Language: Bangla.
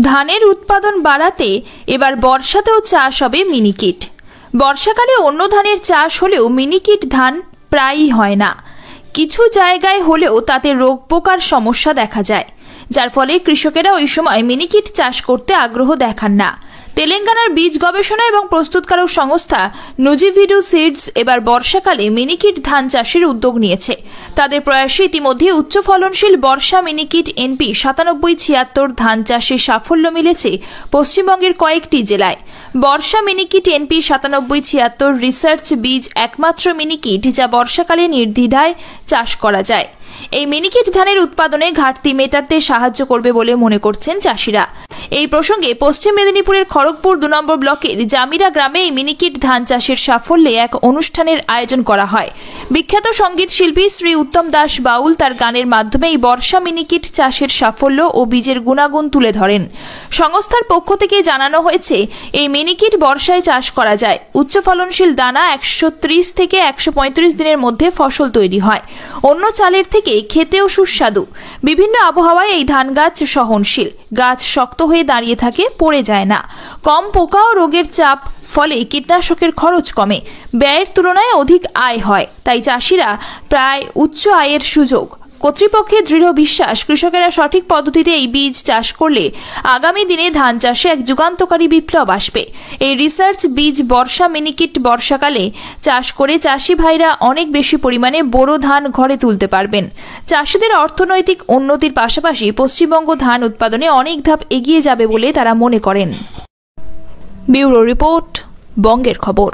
ধানের উৎপাদন বাড়াতে এবার বর্ষাতেও চাষ হবে মিনিকিট। বর্ষাকালে অন্য ধানের চাষ হলেও মিনিকিট ধান প্রায়ই হয় না। কিছু জায়গায় হলেও তাতে রোগ পোকার সমস্যা দেখা যায়, যার ফলে কৃষকেরা ওই সময় মিনিকিট চাষ করতে আগ্রহ দেখান না। তেলেঙ্গানার বীজ গবেষণা এবং প্রস্তুতকারক সংস্থা নুজিভিডু সিডস এবার বর্ষাকালে মিনিকিট ধান চাষের উদ্যোগ নিয়েছে। তাদের প্রয়াসে ইতিমধ্যে উচ্চ ফলনশীল বর্ষা মিনিকিট এনপি 9776 ধান চাষে সাফল্য মিলেছে পশ্চিমবঙ্গের কয়েকটি জেলায়। বর্ষা মিনিকিট এনপি 9776 রিসার্চ বীজ একমাত্র মিনিকিট যা বর্ষাকালে নির্দ্বিধায় চাষ করা যায়। এই মিনিকিট ধানের উৎপাদনে ঘাটতি মেটাতে সাহায্য করবে বলে মনে করছেন চাষিরা। এই প্রসঙ্গে পশ্চিম মেদিনীপুরের খড়গপুর 2 নম্বর ব্লকের জামিরা গ্রামে এই মিনিকিট ধান চাষের সাফল্যে এক অনুষ্ঠানের আয়োজন করা হয়। বিখ্যাত সঙ্গীত শিল্পী শ্রী উত্তম দাস বাউল তার গানের মাধ্যমে এই বর্ষা মিনিকিট চাষের সাফল্য ও বীজের গুণাগুণ তুলে ধরেন। সংস্থার পক্ষ থেকে জানানো হয়েছে, এই মিনিকিট বর্ষায় চাষ করা যায়। উচ্চ ফলনশীল দানা 130 থেকে 135 দিনের মধ্যে ফসল তৈরি হয়। অন্য চালের থেকে খেতেও সুস্বাদু। বিভিন্ন আবহাওয়ায় এই ধান গাছ সহনশীল, গাছ শক্ত হয়ে দাঁড়িয়ে থাকে, পড়ে যায় না। কম পোকা ও রোগের চাপ, ফলে কীটনাশকের খরচ কমে, ব্যয়ের তুলনায় অধিক আয় হয়। তাই চাষিরা প্রায় উচ্চ আয়ের সুযোগ। কর্তৃপক্ষের দৃঢ় বিশ্বাস, কৃষকেরা সঠিক পদ্ধতিতে এই বীজ চাষ করলে আগামী দিনে ধান চাষে এক যুগান্তকারী বিপ্লব আসবে। এই রিসার্চ বীজ বর্ষা মিনিকিট বর্ষাকালে চাষ করে চাষি ভাইরা অনেক বেশি পরিমাণে বোরো ধান ঘরে তুলতে পারবেন। চাষিদের অর্থনৈতিক উন্নতির পাশাপাশি পশ্চিমবঙ্গ ধান উৎপাদনে অনেক ধাপ এগিয়ে যাবে বলে তারা মনে করেন। ব্যুরো রিপোর্ট, বঙ্গের খবর।